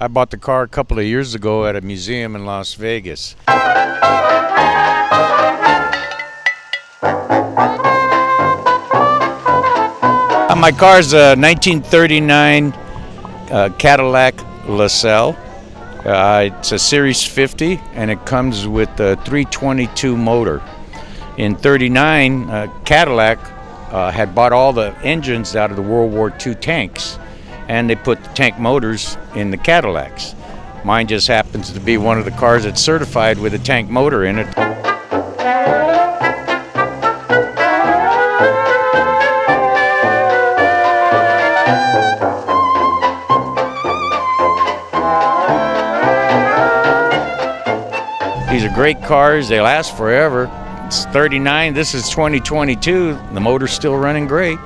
I bought the car a couple of years ago at a museum in Las Vegas. My car's a 1939 Cadillac LaSalle. It's a Series 50, and it comes with a 322 motor. In '39, Cadillac had bought all the engines out of the World War II tanks, and they put the tank motors in the Cadillacs. Mine just happens to be one of the cars that's certified with a tank motor in it. These are great cars. They last forever. It's '39. This is 2022. The motor's still running great.